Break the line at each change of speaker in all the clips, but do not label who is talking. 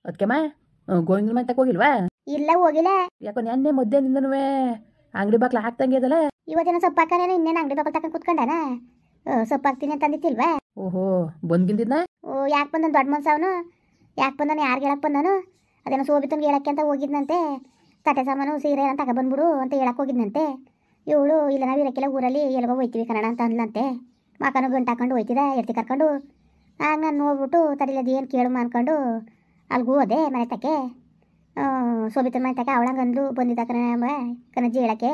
ಅದಕ್ಕೆಮ್ಮ ಗೋವಿಂದ ಮನೆ ತಕ್ಕ ಹೋಗಿಲ್ವಾ?
ಇಲ್ಲ ಹೋಗಿಲ್ಲ.
ಯಾಕೋ ನೆನ್ನೆ ಮಧ್ಯಾಹ್ನದಿಂದನೂ ಅಂಗಡಿ ಬಾಕ್ಲ ಹಾಕ್ದಂಗೆ ಅದಲ್ಲ.
ಇವತ್ತೇನೋ ಸೊಪ್ಪು ಹಾಕನೇನೋ ಇನ್ನೇನು ಅಂಗಡಿ ಬಾಕಲ್ ತಗೊಂಡು ಕುತ್ಕೊಂಡಾನ. ಸೊಪ್ಪು ಹಾಕ್ತೀನಿ ಅಂತ ಅಂದಿತ್ತಿಲ್ವಾ?
ಓಹೋ ಬಂದ್ಗಿಂದಿದ್ನ.
ಯಾಕೆ ಬಂದನು ದೊಡ್ಡ ಮನ್ಸ ಅವನು? ಯಾಕೆ ಬಂದನು? ಯಾರಿಗೆ ಹೇಳಕ್ಕೆ ಬಂದನು? ಅದೇನೋ ಸೋಬಿತನ್ಗೆ ಹೇಳಕ್ಕೆ ಅಂತ ಹೋಗಿದ್ನಂತೆ. ತಟ್ಟೆ ಸಾಮಾನು ಸೀರೆ ಅಂತ ತಗೊಬಂದ್ಬಿಡು ಅಂತ ಹೇಳಕ್ಕೆ ಹೋಗಿದ್ನಂತೆ. ಇವಳು ಇಲ್ಲ ನಾವು ಇರಕ್ಕೆಲ್ಲ ಊರಲ್ಲಿ ಎಲ್ಗೋ ಹೋಯ್ತೀವಿ ಕನ್ನಡ ಅಂತ ಅಂದ್ಲಂತೆ. ಮಕನು ಗಂಟು ಹಾಕೊಂಡು ಹೋಯ್ತಿದ್ದ ಎಡ್ತಿ ಕರ್ಕೊಂಡು. ಆಗ ನಾನು ನೋಡ್ಬಿಟ್ಟು ತಡಿಲದು ಏನು ಕೇಳು ಅನ್ಕೊಂಡು ಅಲ್ಗೂ ಹೋದೆ ಮನೆ ತಕ್ಕೆ. ಸೋಬಿತನ ಮನೆ ತಕ್ಕೆ ಅವಳಂಗೆ ಅಂದ್ಲು ಬಂದಿದ್ದ ಕನಜ್ಜಿ ಹೇಳಕ್ಕೆ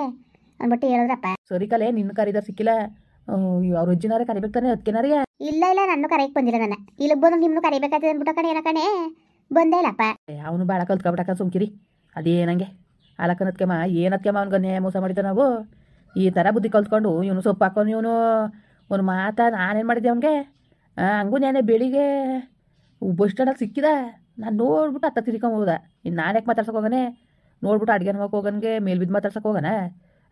ಅಂದ್ಬಿಟ್ಟು ಹೇಳಿದ್ರಪ್ಪ.
ಸರಿ ಕಲೆ ನಿನ್ನ ಕರೀದಾರ ಸಿಕ್ಕಿಲ್ಲ. ಅವ್ರ ಅಜ್ಜಿನಾರೇ ಕರಿಬೇಕು ತಾನೆ ಅದಕ್ಕೆನಾರೇ?
ಇಲ್ಲ ನನ್ನ ಕರೆಯಕ್ಕೆ ಬಂದಿಲ್ಲ. ನನ್ನ ಇಲ್ಲಿಗೆ ಬಂದು ನಿಮ್ಮನ್ನು ಕರಿಬೇಕಾಗ್ತದೆ ಅಂದ್ಬಿಟ್ಟು ಕಣೆ ಏನ ಕಣೆ ಬಂದೇ ಇಲ್ಲಪ್ಪ.
ಅವನು ಭಾಳ ಕಲ್ತ್ಕೊಬಿಟ್ಟಕ್ಕ ಸುಮ್ಕಿರಿ. ಅದೇನಂಗೆ ಅಲಕ್ಕನತ್ಕೆಮ್ಮ ಏನತ್ಕೆಮ್ಮ ಅವ್ನಿಗನ್ನೇ ಮೋಸ ಮಾಡಿದ್ದ ನಾವು. ಈ ಥರ ಬುದ್ಧಿ ಕಲ್ತ್ಕೊಂಡು ಇವನು ಸೊಪ್ಪು ಹಾಕೊಂಡು ಇವನು ಒಂದು ಮಾತಾ ನಾನೇನು ಮಾಡಿದ್ದೆ ಅವನಿಗೆ. ಹಂಗೂ ನಾನೇ ಬೆಳಿಗ್ಗೆ ಬಸ್ ಸ್ಟ್ಯಾಂಡಲ್ಲಿ ಸಿಕ್ಕಿದ. ನಾನು ನೋಡ್ಬಿಟ್ಟು ಹತ್ತ ತಿರ್ಕೊಂಡು ಹೋದ. ಇನ್ನು ನಾನು ಯಾಕೆ ಮಾತಾಡ್ಸಕ್ಕೆ ಹೋಗನೆ? ನೋಡ್ಬಿಟ್ಟು ಅಡುಗೆ ನೋಡಕ್ಕೆ ಹೋಗನ್ಗೆ ಮೇಲ್ ಬಿದ್ದು ಮಾತಾಡ್ಸಕ್ಕೆ ಹೋಗೋಣ.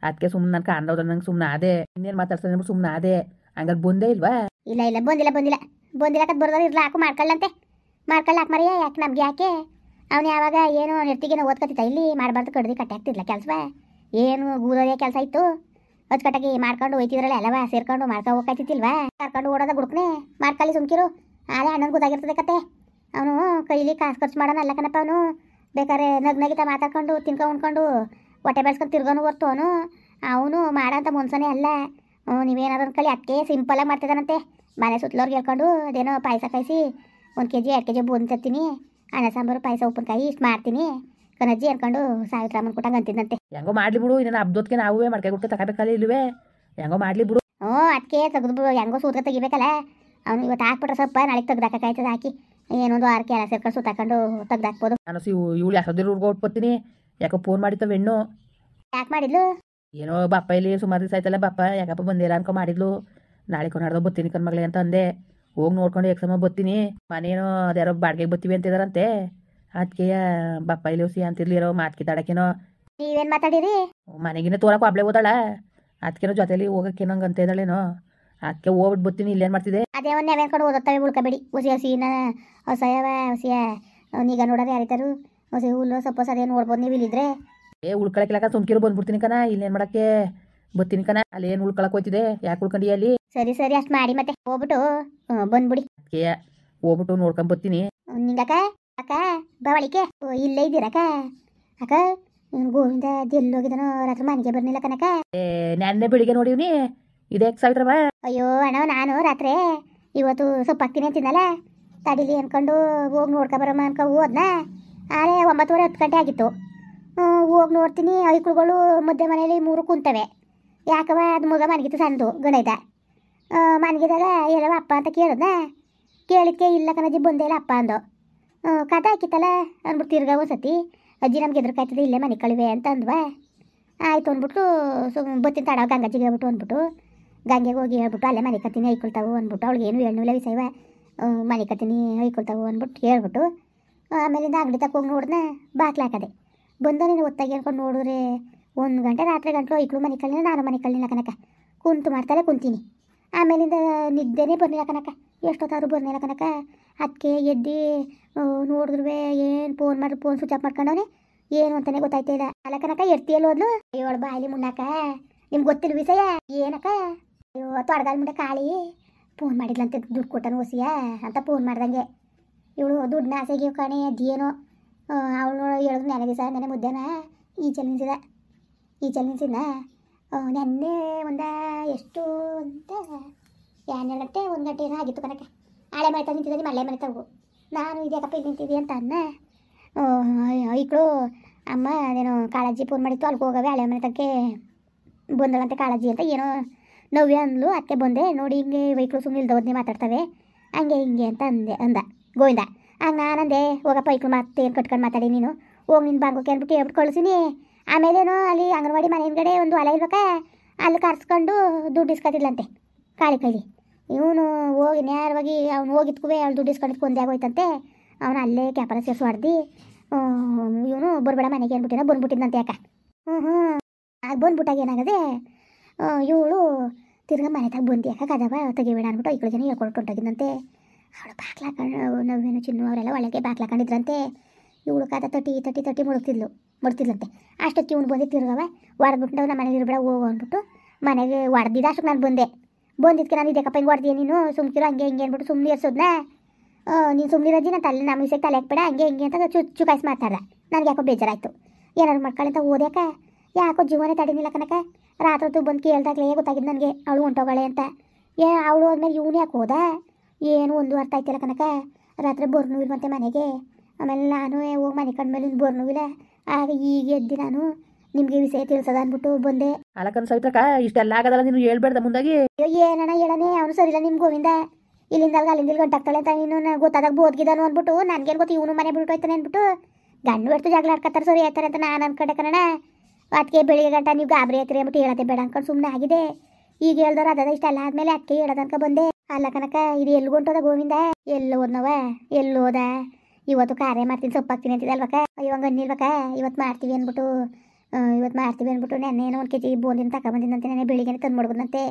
ಅದಕ್ಕೆ ಸುಮ್ಮನೆ ನಾನು ಕಾಣ್ದವ್ದ ನಂಗೆ ಸುಮ್ಮನೆ ಅದೇ ಇನ್ನೇನು ಮಾತಾಡ್ತಾನೆ ಅಂದ್ಬಿಟ್ಟು ಸುಮ್ಮನೆ ಅದೇ. ಹಂಗಾರೆ ಬಂದೇ ಇಲ್ವಾ?
ಇಲ್ಲ ಬಂದಿಲ್ಲ ಕತ್ ಬರ್ದವ್ರು ಇರ್ಲ ಹಾಕು ಮಾಡ್ಕೊಳ್ಳಂತೆ. ಮಾಡ್ಕೊಳ್ಳ ಹಾಕಿ ಮರಿಯ ಯಾಕೆ ನಮ್ಗೆ ಯಾಕೆ? ಅವನು ಯಾವಾಗ ಏನು ನೆಟ್ಟಿಗೇನೋ ಓದ್ಕೊತಿದ್ದ ಇಲ್ಲಿ ಮಾಡಬಾರ್ದು ಕಡ್ದು ಕಟ್ಟೆ ಆಗ್ತಿರ್ಲ ಕೆಲಸವ. ಏನು ಗೂದೋದೇ ಕೆಲಸ ಇತ್ತು. ಅಚ್ಚುಕಟ್ಟಾಗಿ ಮಾಡ್ಕೊಂಡು ಹೋಯ್ತಿದ್ರಲ್ಲ ಎಲ್ಲವ ಸೇರ್ಕೊಂಡು ಮಾಡ್ಕೊಂಡು ಹೋಗ್ತಿತ್ತಿಲ್ವಾ? ಕರ್ಕೊಂಡು ಓಡೋದ ಗುಡ್ಕನೆ ಮಾಡ್ಕೊಳ್ಳಿ ಸುಮ್ಕಿರು. ಆದ್ರೆ ಅಣ್ಣನ ಗೊತ್ತಾಗಿರ್ತದೆ ಕತೆ. ಅವನು ಕೈಲಿ ಕಾಸು ಖರ್ಚು ಮಾಡೋಣ ಅಲ್ಲ ಕಣಪ್ಪ. ಅವನು ಬೇಕಾದ್ರೆ ನಗ್ನಗಿತ ಮಾತಾಡ್ಕೊಂಡು ತಿನ್ಕೊಂಡು ಉಣ್ಕೊಂಡು ಹೊಟ್ಟೆ ಬೆಳೆಸ್ಕೊಂಡು ತಿರ್ಗೋನು ಹೊರ್ತು ಅವನು ಮಾಡೋಂಥ ಮನ್ಸನೇ ಅಲ್ಲ. ನೀವೇನಾದ್ರು ಅಂದ್ಕೊಳ್ಳಿ ಅದಕ್ಕೆ ಸಿಂಪಲಾಗಿ ಮಾಡ್ತಿದ್ದಾನಂತೆ. ಮನೆ ಸುತ್ತಲವ್ರಿಗೆ ಹೇಳ್ಕೊಂಡು ಅದೇನೋ ಪಾಯಸ ಕಾಯಿಸಿ 1 kg 2 kg ಬೋನ್ ತರ್ತೀನಿ, ಅನ್ನ ಸಾಂಬಾರು ಪಾಯಸ ಉಪ್ಪಿನಕಾಯಿ ಇಷ್ಟು ಮಾಡ್ತೀನಿ ಕನಜ್ಜಿ ಅನ್ಕೊಂಡು ಸಾವಿತ್ರಾಮನ್ ಕೊಟ್ಟಂಗೆ ಅಂತಿದ್ದಂತೆ.
ಹೆಂಗೋ ಮಾಡ್ಲಿ ಬಿಡು. ಇನ್ನೇನು ಹಬ್ಬದೊತ್ತಿಗೆ ನಾವೇ ಮಾಡ್ಕೊಬಿಟ್ಟು ತಗೋಬೇಕಲ್ಲ ಇಲ್ಲವೇ. ಹೆಂಗೋ ಮಾಡ್ಲಿ ಬಿಡು.
ಅದಕ್ಕೆ ತೆಗೆದು ಹೆಂಗೋ ಸೂತ್ರ ತೆಗಿಬೇಕಲ್ಲ. ಅವನು ಇವತ್ತು ಹಾಕ್ಬಿಟ್ರೆ ಸ್ವಲ್ಪ ನಾಳೆಗೆ ತೆಗ್ದಾಕಾಯ್ತದೆ. ಹಾಕಿ ಏನೊಂದು 6 ಕೆಲಸ ಸೇರ್ಕೊಂಡು ಸುತ್ತಾಕೊಂಡು ತೆಗ್ದಾಕ್ಬೋದು.
ನಾನು ಇವಳು ಯಾಸೋದಿರು ಹುಡ್ಕೊಟ್ಬತ್ತೀನಿ. ಯಾಕೋ ಫೋನ್ ಮಾಡಿತ್ತವ ಹೆಣ್ಣು.
ಯಾಕೆ ಮಾಡಿದ್ಲು?
ಏನೋ ಬಾಪ ಇಲ್ಲಿ ಸುಮಾರು ದಿವಸ ಆಯ್ತಲ್ಲ ಬಾಪ ಯಾಕಪ್ಪ ಬಂದಿಲ್ಲ ಅನ್ಕೊ ಮಾಡಿದ್ಲು. ನಾಳೆ ಕೊನಾಡ್ದೋ ಬತ್ತೀನಿ ಕಣ್ಮಗಳೇ ಅಂತ ಅಂದೆ. ಹೋಗಿ ನೋಡ್ಕೊಂಡು ಎಕ್ಸಮ ಬತ್ತೀನಿ. ಮನೇನೋ ಅದ್ಯಾರೋ ಬಾಡಿಗೆಗೆ ಬತ್ತೀವಿ ಅಂತಿದಾರಂತೆ. ಅದಕ್ಕೆ ಬಾಪ ಇಲ್ಲಿ ಹುಸಿ ಅಂತಿರ್ಲಿರೋ ಮಾತ್ಕಿತಾಡಕ್ಕೇನೋ.
ನೀವೇನು ಮಾತಾಡಿರಿ?
ಮನೆಗಿನ ತೋರಕ್ಕೂ ಹಬ್ಳೆ ಓದಾಳ. ಅದಕ್ಕೇನೋ ಜೊತೆಲಿ ಹೋಗಕ್ಕೆ ನಂಗೆ ಅಂತ ಇದ್ದಾಳೇನೋ. ಅದಕ್ಕೆ ಹೋಗ್ಬಿಟ್ಟು ಬತ್ತೀನಿ. ಇಲ್ಲೇನು ಮಾಡ್ತಿದ್ದೆ?
ಅದೇ ಒಂದು ನೆವೆನ್ಕೊಂಡು ಓದತ್ತವೆ ಉಳ್ಕೊಬೇಡಿ. ಹಸಿನ ಹೊಸಯವ ಹೊಸಿಯ ನೀಗ ನೋಡೋದು ಯಾರಿತಾರು ಹೊಸ ಹುಲ್ಲು ಸಪ್ಪೋಸ್ ಅದೇನು ನೋಡ್ಬೋದು ನೀವು ಇಲ್ಲಿದ್ರೆ.
ಉಳ್ಕೊಳಕ್ಕಿಲ್ಲ ಸುಮ್ಕಿರು ಬಂದ್ಬಿಡ್ತೀನಿ ಕಣ. ಇಲ್ಲೇನು ಮಾಡಕ್ಕೆ ಬತ್ತೀನಿ ಕಣ. ಅಲ್ಲಿ ಏನು ಉಳ್ಕೊಳಕ್ಕೆ ಹೋಯ್ತಿದೆ? ಯಾಕೆ ಉಳ್ಕೊಂಡಿ ಅಲ್ಲಿ?
ಸರಿ ಅಷ್ಟು ಮಾಡಿ ಮತ್ತೆ ಹೋಗ್ಬಿಟ್ಟು ಬಂದ್ಬಿಡಿ.
ಅದಕ್ಕೆ ಹೋಗ್ಬಿಟ್ಟು ನೋಡ್ಕೊಂಡ್ ಬತ್ತೀನಿ.
ನಿಂಗಕ್ಕ ಅಕ್ಕ ಬಾವಳಿಕೆ ಇಲ್ಲೇ ಇದ್ದೀರಕ್ಕ? ಅಕ್ಕ ಗೋವಿಂದ ಎಲ್ಲೋಗಿದನೋ ರಾತ್ರಿ ಮನೆಗೆ ಬರ್ನಿಲ್ಲ ಕನಕ.
ನೆನ್ನೆ ಬೆಳಿಗ್ಗೆ ನೋಡಿವ್ನಿ. ಇದೇ ಸಾವಿತ್ರಮ್ಮ.
ಅಯ್ಯೋ ಅಣ್ಣ ನಾನು ರಾತ್ರಿ ಇವತ್ತು ಸೊಪ್ಪು ಹಾಕ್ತೀನಿ ಅಂತಿದ್ದಲ್ಲ ತಡಿಲಿ ಅನ್ಕೊಂಡು ಹೋಗಿ ನೋಡ್ಕೊಬರಮ್ಮ ಅನ್ಕೊ ಹೋದ್ನ. ಆದರೆ 9:30 10 ಗಂಟೆ ಆಗಿತ್ತು. ಹೋಗಿ ನೋಡ್ತೀನಿ ಐಕ್ಳುಗಳು ಮಧ್ಯೆ ಮನೇಲಿ 3 ಕುಂತವೆ. ಯಾಕವ ಅದು ಮಗ ಮನಗಿತ್ತು ಸಣ್ಣದು ಗಣೈದ. ಮನಗಿದಾಗ ಎಲ್ಲವ ಅಪ್ಪ ಅಂತ ಕೇಳಿದ್ನ. ಕೇಳಿದ್ಕೆ ಇಲ್ಲ ಕಣಜ್ಜಿ ಬಂದೇ ಇಲ್ಲ ಅಪ್ಪ ಅಂದು. ಕಥೆ ಹಾಕಿತ್ತಲ್ಲ ಅಂದ್ಬಿಟ್ಟು ತಿರ್ಗಾ ಒಂದ್ಸತಿ ಅಜ್ಜಿ ನಮ್ಗೆ ಎದುರುಕಾಯ್ತದೆ ಇಲ್ಲೇ ಮನೆ ಕಳಿವೆ ಅಂತ ಅಂದ್ವಾ. ಆಯ್ತು ಅಂದ್ಬಿಟ್ಟು ಬತ್ತಿನ ತಡ ಗಂಗಜ್ಜಿಗೆ ಹೇಳ್ಬಿಟ್ಟು ಅಂದ್ಬಿಟ್ಟು ಗಂಗೆಗೆ ಹೋಗಿ ಹೇಳ್ಬಿಟ್ಟು ಅಲ್ಲೇ ಮನೆ ಕತ್ತೀನಿ ಐಕೊಳ್ತಾವು ಅಂದ್ಬಿಟ್ಟು ಅವಳಿಗೆ ಏನು ಹೇಳಲಿಲ್ಲ ವಿಷಯವ. ಮನೆ ಕತ್ತೀನಿ ಐಕೊಳ್ತಾವು ಅಂದ್ಬಿಟ್ಟು ಹೇಳ್ಬಿಟ್ಟು ಆಮೇಲಿಂದ ಅಂಗಡಿ ತಕ್ಕ ಹೋಗಿ ನೋಡಿದ್ನ ಬಾಕ್ಲು ಹಾಕದೆ. ಬಂದ ನೀನು ಒತ್ತಾಗಿ ಹೇಳ್ಕೊಂಡು ನೋಡಿದ್ರೆ 1 ಗಂಟೆ ರಾತ್ರಿ ಗಂಟಲು ಐಕ್ಳು ಮನೆ ಕಳ್ಳಿಲ್ಲ ನಾನು ಮನೆ ಕಳ್ಳಿಲ್ಲ ಕನಕ. ಕುಂತು ಮಾಡ್ತಾಳೆ ಕುಂತೀನಿ. ಆಮೇಲಿಂದ ನಿದ್ದೆನೇ ಬರ್ನಿಲ್ಲ ಕನಕ. ಎಷ್ಟೊತ್ತಾದ್ರೂ ಬರ್ನಿಲ್ಲ ಕನಕ. ಅದಕ್ಕೆ ಎದ್ದು ನೋಡಿದ್ರು ಏನು ಫೋನ್ ಮಾಡಿ ಫೋನ್ ಸ್ವಿಚ್ ಆಫ್ ಮಾಡ್ಕೊಂಡವನೆ ಏನು ಅಂತಾನೆ ಗೊತ್ತಾಯ್ತಿಲ್ಲ. ಅಲ್ಲ ಕನಕ ಎಡ್ತಿಯಲ್ಲಿ ಹೋದ್ಲು. ಅಯ್ಯೋಳು ಬಾಯಲ್ಲಿ ಮುನ್ನಾಕ ನಿಮ್ಗೆ ಗೊತ್ತಿಲ್ಲ ವಿಷಯ ಏನಕ್ಕ? ಅಯ್ಯೋ ತೊಡಗಾಲ್ ಮುಂಡೆ ಕಾಳಿ ಫೋನ್ ಮಾಡಿದ್ಲಂತೆ ದುಡ್ಡು ಕೊಟ್ಟನು ಹೊಸಿಯ ಅಂತ ಫೋನ್ ಮಾಡ್ದಂಗೆ. ಇವಳು ದುಡ್ಡನ್ನ ಆಸೆಗೆ ಕಣೆ ಅದೇನೋ ಅವಳು ಹೇಳಿದ್ರು ನೆನೆ ದಿವಸ ನೆನೆ ಮುದ್ದೆನ ಈಚೆಲ್ ನಿಲ್ಸಿದ್ನ ನೆನ್ನೆ ಎಷ್ಟು ಅಂತ 2 ಗಂಟೆ 1 ಗಂಟೆ ಏನೋ ಆಗಿತ್ತು ಕನಕ. ಹಳೆ ಮನೆ ತಂದು ನಿಂತಿದ್ದೆ ಮಳೆ ಮನೆ ತಗು. ನಾನು ಇದ್ಯಾಕಪ್ಪ ಇಲ್ಲಿ ನಿಂತಿದ್ದೆ ಅಂತ ಅನ್ನ ಐಕ್ಳು ಅಮ್ಮ ಅದೇನೋ ಕಾಳಜ್ಜಿ ಫೋನ್ ಮಾಡಿತ್ತು ಅಲ್ಲಿಗೆ ಹೋಗವೆ ಹಳೆ ಮನೆ ತಕ್ಕೆ ಬಂದಳಂತೆ ಕಾಳಜ್ಜಿ ಅಂತ ಏನೋ ನವ್ಯ ಅಂದ್ಲು. ಅದಕ್ಕೆ ಬಂದೆ ನೋಡಿ ಹಿಂಗೆ ವೈಕ್ಳು ಸುಮ್ಮನೆ ಇಲ್ದೋದ್ನೇ ಮಾತಾಡ್ತವೆ ಹಂಗೆ ಹಿಂಗೆ ಅಂತ ಅಂದ ಗೋವಿಂದ. ಆಗ ನಾನಂದೆ ಹೋಗಪ್ಪ ಐಕ್ಳು ಏನು ಕಟ್ಕೊಂಡು ಮಾತಾಡಿ ನೀನು ಹೋಗಿ ನಿನ್ನ ಬಾಂಗೋಕೆ ಅಂದ್ಬಿಟ್ಟು ಹೇಳ್ಬಿಟ್ಟು ಕಳಿಸಿನಿ. ಆಮೇಲೇನೋ ಅಲ್ಲಿ ಅಂಗನವಾಡಿ ಮನೆ ಹಿಂದ್ಗಡೆ ಒಂದು ಹೊಲ ಇಲ್ಬೇಕಾ ಅಲ್ಲಿ ಕರ್ಸ್ಕೊಂಡು ದುಡ್ಡು ಇಸ್ಕೊತಿದ್ಲಂತೆ ಕಾಳಿ ಕೈಲಿ. ಇವನು ಹೋಗಿ ನೇರವಾಗಿ ಅವ್ನು ಹೋಗಿದ್ಕುವೆ ಅವಳು ದುಡ್ಡು ಇಸ್ಕೊಂಡಿದ್ಕು ಒಂದೇ ಆಗೋಯ್ತಂತೆ. ಅವನು ಅಲ್ಲೇ ಕ್ಯಾಪರ ಸೇರಿಸಿ ಹೊಡೆದು ಇವನು ಬರ್ಬೇಡ ಮನೆಗೆ ಅಂದ್ಬಿಟ್ಟಿನ ಬಂದ್ಬಿಟ್ಟಿದ್ದಂತೆ ಯಾಕ. ಆಗ ಬಂದ್ಬಿಟ್ಟಾಗ ಏನಾಗದೆ ಇವಳು ತಿರ್ಗಾ ಮನೆ ತಾಗ ಬಂದು ಯಾಕೆ ಕದವ ತೆಗಿಬೇಡ ಅಂದ್ಬಿಟ್ಟು ಐಕ್ಳು ಜನ ಹೇಳ್ಕೊಟ್ಟು ಹೊಂಟೋಗಿದ್ದಂತೆ. ಅವಳು ಬಾಕ್ಲಾಕೊಂಡು ನಾವೇನು ಚಿನ್ನು ಅವರೆಲ್ಲ ಒಳಗೆ ಬಾಕ್ಲಾಕೊಂಡಿದ್ರಂತೆ. ಇವಳು ಕಾದ ತಟ್ಟಿ ಮುಡ್ತಿದ್ಲಂತೆ. ಅಷ್ಟೊತ್ತು ಇವ್ನು ಬಂದು ತಿರ್ಗವ ಹೊಡೆದ್ಬಿಟ್ಟು ನಮ್ಮ ಮನೇಲಿ ಇರ್ಬೇಡ ಹೋಗು ಅಂದ್ಬಿಟ್ಟು ಮನೆಗೆ ಹೊಡೆದಿದ್ದ ಅಷ್ಟಕ್ಕೆ ನಾನು ಬಂದಿದ್ದಕ್ಕೆ ನಾನು ಇದಕ್ಕಪ್ಪ ಹಿಂಗೆ ಹೊಡೆದಿ ನೀನು ಸುಮ್ಕಿರೋ ಹಂಗೆ ಹಿಂಗೆ ಅಂದ್ಬಿಟ್ಟು ಸುಮ್ಮನೆ ಇರ್ಸೋದ್ನ. ನೀನು ಸುಮ್ಮನಿರೋದಿ ನಾನು ನಮ್ಮ ವಿಷಯಕ್ಕೆ ತಲೆ ಹಾಕ್ಬೇಡ ಹಂಗೆ ಹಿಂಗೆ ಅಂತ ಚುಕಾಯಿಸಿ ಮಾತಾಡ್ದೆ. ನನಗೆ ಯಾಕೋ ಬೇಜಾರಾಯಿತು. ಏನಾದ್ರು ಮಾಡ್ಕೊಳ್ಳಿ ಓದ್ಯಾಕ ಯಾಕೋ ಜೀವನೇ ತಡೀನಿಲ್ಲ ಕನಕ. ರಾತ್ರಿ ಹೊತ್ತು ಬಂದು ಕೇಳ್ದಾಗಲೇ ಗೊತ್ತಾಗಿದ್ದು ನನಗೆ ಅವಳು ಹೊಂಟೋಗಳೆ ಅಂತ. ಅವಳು ಹೋದ್ಮೇಲೆ ಇವನು ಯಾಕೆ ಹೋದ ಏನು ಒಂದು ಅರ್ಥ ಆಯ್ತಿಲ್ಲ ಕನಕ. ರಾತ್ರಿ ಬರ್ನೂ ಇಲ್ವಂತೆ ಮನೆಗೆ. ಆಮೇಲೆ ನಾನು ಹೋಗಿ ಮನೆ ಕಂಡ್ಮೇಲೆ ಇನ್ನು ಬರ್ನೂ ಇಲ್ಲ. ಆಗ ಈಗ ಎದ್ದು ನಾನು ನಿಮಗೆ ವಿಷಯ ತಿಳಿಸೋದ ಅಂದ್ಬಿಟ್ಟು ಬಂದೆ.
ಅಲಕನ್ ಸವಿತ್ರಕ್ಕ ಇಷ್ಟೆಲ್ಲ ಆಗದಲ್ಲ ನೀನು ಹೇಳ್ಬೇಡ್ದ ಮುಂದಾಗಿ.
ಏನಣ್ಣ ಹೇಳನೆ ಅವನು ಸರಿಲ್ಲ ನಿಮ್ಮ ಗೋವಿಂದ. ಇಲ್ಲಿಂದ ಅಲ್ಲಿಂದ ಗಂಟಾಗ್ತಾಳೆ ಅಂತ ನೀನು ಗೊತ್ತಾದಾಗ ಬೋದ್ಗಿದಾನು ಅಂದ್ಬಿಟ್ಟು ನನಗೇನು ಗೊತ್ತು ಇವನು ಮನೆ ಬಿಟ್ಟು ಹೋಯ್ತಾನೆ ಅಂದ್ಬಿಟ್ಟು ಗಂಡು ಬಿಡ್ತು ಜಗಳ ಆಡ್ಕೊತಾರೆ ಸರಿ ಆಯ್ತಾರೆ ಅಂತ ನಾನು ಅನ್ಕೊಂಡೆ ಕಣ. ಅದಕ್ಕೆ ಬೆಳಿಗ್ಗೆ ಗಂಟ ನೀವು ಗಾಬರಿ ಆಯ್ತೀರಿ ಅಂದ್ಬಿಟ್ಟು ಹೇಳತ್ತೆ ಬೇಡ ಅನ್ಕೊಂಡು ಸುಮ್ಮನೆ ಆಗಿದೆ. ಈಗ ಹೇಳ್ದವ್ರು ಅದ ಇಷ್ಟೆಲ್ಲ ಆದ್ಮೇಲೆ ಅದಕ್ಕೆ ಹೇಳೋದನ್ಕ ಬಂದೆ. ಅಲ್ಲ ಕನಕ ಇದು ಎಲ್ಲಿ ಹೊಂಟೋದ ಗೋವಿಂದ ಎಲ್ಲಿ ಹೋದ್ನವ ಎಲ್ಲಿ ಹೋದ. ಇವತ್ತು ಕಾರ್ಯ ಮಾಡ್ತೀನಿ ಸೊಪ್ಪಾಗ್ತೀನಿ ಅಂತಿದ್ದಲ್ವಕ್ಕ. ಇವಾಗ ಅನ್ನಿಲ್ವಕ್ಕ ಇವತ್ತು ಮಾಡ್ತೀವಿ ಅಂದ್ಬಿಟ್ಟು ನೆನ್ನೇನೋ 1 kg ಬೋಂದಿನ ತಗೊಬಂದಿನಂತೆ. ನೆನೆ ಬೆಳಿಗ್ಗೆ ತಂದು ಮಾಡ್ಬೋದಂತೆ.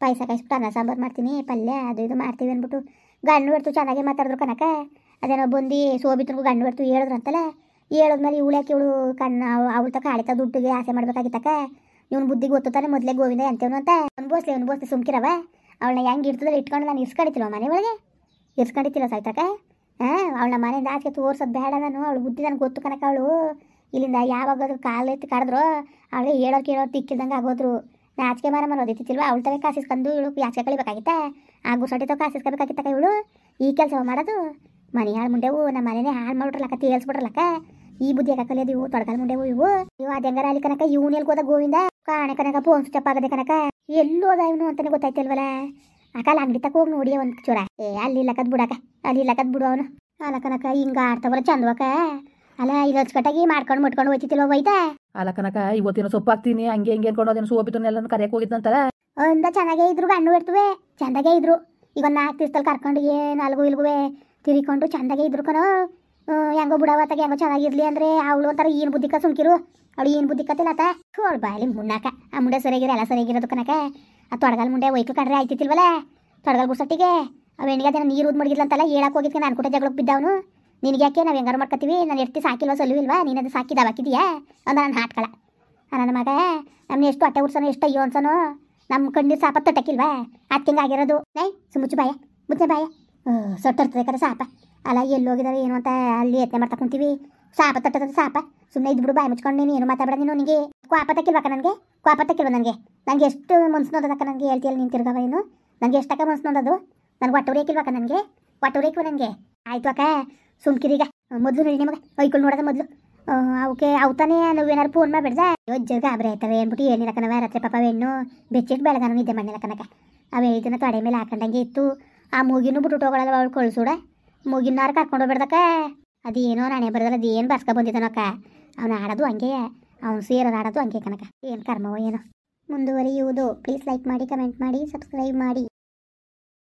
ಪಾಯಸ ಕಾಯಿಸ್ಬಿಟ್ಟು ಅನ್ನ ಸಾಂಬಾರು ಮಾಡ್ತೀನಿ ಪಲ್ಯ ಅದು ಇದು ಮಾಡ್ತೀವಿ ಅಂದ್ಬಿಟ್ಟು ಗಂಡು ಬಿಡ್ತು ಚೆನ್ನಾಗೆ ಮಾತಾಡಿದ್ರು ಕನಕ. ಅದೇನೋ ಬಂದು ಸೋಬಿತ್ರಿಗೂ ಗಂಡು ಬಿಡ್ತು ಹೇಳಿದ್ರು ಅಂತಲ್ಲ. ಹೇಳೋದ್ಮೇಲೆ ಇವಳ್ಯಾಕೆ ಇವಳು ಅವಳು ತಕ್ಕ ಆಳಿತ ದುಡ್ಡಿಗೆ ಆಸೆ ಮಾಡ್ಬೇಕಾಗಿತ್ತಕ್ಕ. ಇವನು ಬುದ್ಧಿಗೆ ಗೊತ್ತಾನೆ ಮೊದಲೇ ಗೋವಿಂದ ಅಂತೇವನು ಅಂತ ಅನ್ಬೋಸ್ಲಿ ಸುಮ್ಕಿರವ. ಅವಳನ್ನ ಹೆಂಗೆ ಇರ್ತದ್ರೆ ಇಟ್ಕೊಂಡು ನಾನು ಇರ್ಸ್ಕೊಂಡಿತ್ತಿಲ್ವ ಮನೆ ಒಳಗೆ ಇರ್ಸ್ಕೊಂಡಿತ್ತಿಲ್ಲ ಸಾಯ್ತಕ್ಕ. ಅವಳ ಮನೆಯಿಂದ ಆಚೆ ತೋರ್ಸೋದು ಬೇಡ ನಾನು. ಅವಳು ಬುದ್ಧಿ ನನಗೆ ಗೊತ್ತು ಕನಕ. ಅವಳು ಇಲ್ಲಿಂದ ಯಾವಾಗಾದ್ರೂ ಕಾಲು ಎತ್ತಿ ಕರೆದ್ರು ಅವಳು ಹೇಳೋರು ತಿಕ್ಕಿಲ್ದಂಗೆ ಆಗೋದ್ರು. ನಾಚಿಕೆ ಮಾರ ಓದಿತ್ತಿಲ್ವ ಅವಳು ತವೆ ಕಾಸಿಸ್ಕೊಂಡು ಇವಳು ಯಾಚಿಕೆ ಕಳಿಬೇಕಾಗಿತ್ತ. ಆ ಗುಸಟಿ ತವ ಕಾಸಿಸ್ಕೋಬೇಕಾಗಿತ್ತಕ್ಕ ಇವಳು ಈ ಕೆಲಸ ಮಾಡೋದು. ಮನೆ ಹಾಳು ಮುಂಡೆವು ನಮ್ಮ ಮನೆನೇ ಹಾಳು ಮಾಡ್ಬಿಟ್ರಲಕ್ಕ ತೇಲ್ಸ್ಬಿಟ್ರಲಕ್ಕ. ಈ ಬುದ್ಧಿ ಯಾಕೆ ಕಲಿಯೋದು ಇವು ತೊಡಗಲ್ ಮುಂಡೆವು ಇವು ಅದೆಂಗಾರ ಅಲ್ಲಿ ಕನಕ. ಇವನು ಎಲ್ಲಿ ಹೋದ ಗೋವಿಂದ ಕಾಣೆ ಕನಕ ಫೋನ್ ಸ್ವಿಚ್ ಆಗದೆ ಕನಕ. ಎಲ್ಲೋದ ಇವನು ಅಂತಾನೆ ಗೊತ್ತಾಯ್ತಿಲ್ವಲ್ಲ. ಅಕಲ್ಲ ಅಂಗಡಿ ತಕ ಹೋಗಿ ನೋಡಿ ಒಂದು ಚೂರ ಅಲ್ಲಿ ಇಲ್ಲಕದ್ ಬಿಡಕ ಅಲ್ಲಿ ಇಲ್ಲಕದ್ ಬಿಡು ಅವನು. ಅಲ್ಲ ಕನಕ ಹಿಂಗ ಆಡ್ತವಲ್ಲ ಚಂದವಕ. ಅಲ್ಲ ಇಲ್ಲಿ ಹಚ್ಕಟ್ಟಾಗಿ ಮಾಡ್ಕೊಂಡು ಮುಟ್ಕೊಂಡು ಹೋಯ್ತಿಲ್ವ ಬೈತಾ.
ಅಲ್ಲ ಕನಕ ಇವತ್ತಿನ ಸೊಪ್ಪು ಹಾಕ್ತೀನಿ ಹಂಗೆ ಹಿಂಗೆ ಅನ್ಕೊಂಡು ಅದೇನು ಸೋಬಿತನೆಲ್ಲ ಕರೆಯಕ್ಕೆ ಹೋಗಿದ್ದಂತಾರ.
ಒಂದ ಚೆನ್ನಾಗೇ ಇದ್ರು ಗಂಡು ಇರ್ತವೆ ಚಂದಾಗೆ ಇದ್ರು. ಈಗ 4 ದಿವಸದಲ್ಲಿ ಕರ್ಕೊಂಡು ಏನು ಅಲ್ಗೂ ಇಲ್ಗುವೆ ತಿರಿಕೊಂಡು ಚಂದಾಗೆ ಇದ್ರು ಕಣೋ. ಹೆಂಗೋ ಬಿಡವತ್ತಾಗ ಹೆಂಗೋ ಚೆನ್ನಾಗಿರ್ಲಿ ಅಂದರೆ ಅವಳು ಒಂಥರ ಏನು ಬುದ್ಧಿಕ ಸುಮ್ಕಿರು. ಅವಳು ಏನು ಬುದ್ಧಿ ಕತ್ತಿಲ್ಲ ಆತ ಹೋಳ್ ಬಾಯಲ್ಲಿ ಮುನ್ನಾಕ. ಆ ಮುಂಡೆ ಸರಿಯಾಗಿರೋ ಎಲ್ಲ ಸರಿಯಾಗಿರೋದು ಕನಕ. ಆ ತೊಡಗಲ್ ಮುಂಡೆ ಒಯ್ಕಲ್ ಕಂಡ್ರೆ ಆಯ್ತಿತ್ತಿಲ್ವಲ್ಲ. ತೊಡಗಲ್ ಗುಸಟ್ಟಿಗೆ ಅವು ಹೆಣ್ಣಿಗೆ ಅದೇನೋ ನೀರು ಊದ್ ಮಡಗಿದ್ಲಂತಲ್ಲ ಹೇಳಕ್ಕೆ ಹೋಗಿದ್ಕೆ ನಾನು ಕೂಡ ಜಗಳಕ್ಕೆ ಬಿದ್ದವನು. ನಿನಗೆ ಯಾಕೆ ನಾವು ಹೆಂಗಾರು ಮಾಡ್ಕೊತೀವಿ ನಾನು ಎತ್ತಿ ಸಾಕಿಲ್ವ ಸಲ್ಲುವಿಲ್ವಾ ನೀನು ಅದು ಸಾಕಿದ ಹಾಕಿದೀಯಾ ಅಂದ ನಾನು ಹಾಟ್ಕಳ. ನನ್ನ ಮಗ ನಮ್ಮನ್ನ ಎಷ್ಟು ಹೊಟ್ಟೆ ಉಡ್ಸೋನು ಎಷ್ಟು ಅಯ್ಯೋ ಅನ್ಸೋನು. ನಮ್ಮ ಕಣ್ಣೀರು ಸಾಪ ತಟ್ಟಕ್ಕಿಲ್ವಾ ಅದಕ್ಕೆ ಹಿಂಗೆ ಆಗಿರೋದು. ಮುಚ್ಚು ಬಾಯ ಸೊಟ್ಟಿರ್ತದೆ ಕರೆ ಸಾಪ. ಅಲ್ಲ ಎಲ್ಲಿ ಹೋಗಿದಾರೆ ಏನು ಅಂತ ಅಲ್ಲಿ ಯತ್ನೆ ಮಾಡ್ತಾ ಕುಂತೀವಿ. ಸಾಪ ತಟ್ಟದ ಸಾಪ ಸುಮ್ಮನೆ ಇದ್ಬಿಡು ಬಾಯಿ ಮುಚ್ಕೊಂಡು ನೀನು ಏನು ಮಾತಾಡ ನೀನು. ನಿನಗೆ ಕ್ವಾಪ ತಕ್ಕಿಲ್ವಕ್ಕ ನನಗೆ ಎಷ್ಟು ಮನ್ಸು ನೋದಕ್ಕ ನನಗೆ ಹೇಳ್ತೀಯಲ್ಲ ನೀನು ತಿರ್ಗವ ಏನು. ನನಗೆ ಎಷ್ಟಕ್ಕ ಮನ್ಸು ನೋದದು ನನಗೆ ಹೊಟ್ಟೆ ಉರಿಯಕ್ಕಿಲ್ವಕ್ಕ ನನಗೆ ಹೊಟ್ಟೆ ಉರಿಯಕ್ವ ನನಗೆ. ಆಯ್ತು ಅಕ್ಕ ಸುಮ್ಕಿರೀಗ ಮೊದಲು ನೋಡಿ ನಿಮಗೆ ಒಯ್ಕೊಂಡು ನೋಡೋದ ಮೊದಲು ಅವಕ್ಕೆ ಅವತಾನೆ ನಾವೇನಾರು ಫೋನ್ ಮಾಡಿಬಿಡ್ದ ಅಜ್ಜ ಗಾಬರಿ ಆಯ್ತವೆ ಅಂದ್ಬಿಟ್ಟು ಏನಿಲ್ಲ ಕಣವ. ರಾತ್ರಿ ಪಾಪ ಹೆಣ್ಣು ಬೆಚ್ಚಿಟ್ಟು ಬೆಳಗಾನು ನಿದ್ದೆ ಮಾಡಿಲ್ಲ ಕನಕ. ಅವೇ ಇದನ್ನ ತೊಡೆ ಮೇಲೆ ಹಾಕೊಂಡಂಗೆ ಇತ್ತು. ಆ ಮೂಗಿನೂ ಬಿಟ್ಟು ಹೋಗೋಳಲ್ಲ ಅವಳು ಕಳ್ಸೂಡ ಮೂಗಿನಾರು ಕರ್ಕೊಂಡು ಹೋಗ್ಬಿಡ್ದಕ್ಕ. ಅದೇನೋ ನಾಣೆ ಬರೋದಲ್ಲ ಅದೇನು ಬರ್ಸ್ಕೊ ಬಂದಿದ್ದಾನಕ್ಕ. ಅವನು ಆಡೋದು ಹಂಗೆ ಅವ್ನು ಸೇರೋರು ಆಡೋದು ಹಂಗೆ ಕನಕ. ಏನು ಕರ್ಮವೋ ಏನೋ ಮುಂದುವರಿಯುವುದು. ಪ್ಲೀಸ್ ಲೈಕ್ ಮಾಡಿ ಕಮೆಂಟ್ ಮಾಡಿ ಸಬ್ಸ್ಕ್ರೈಬ್ ಮಾಡಿ.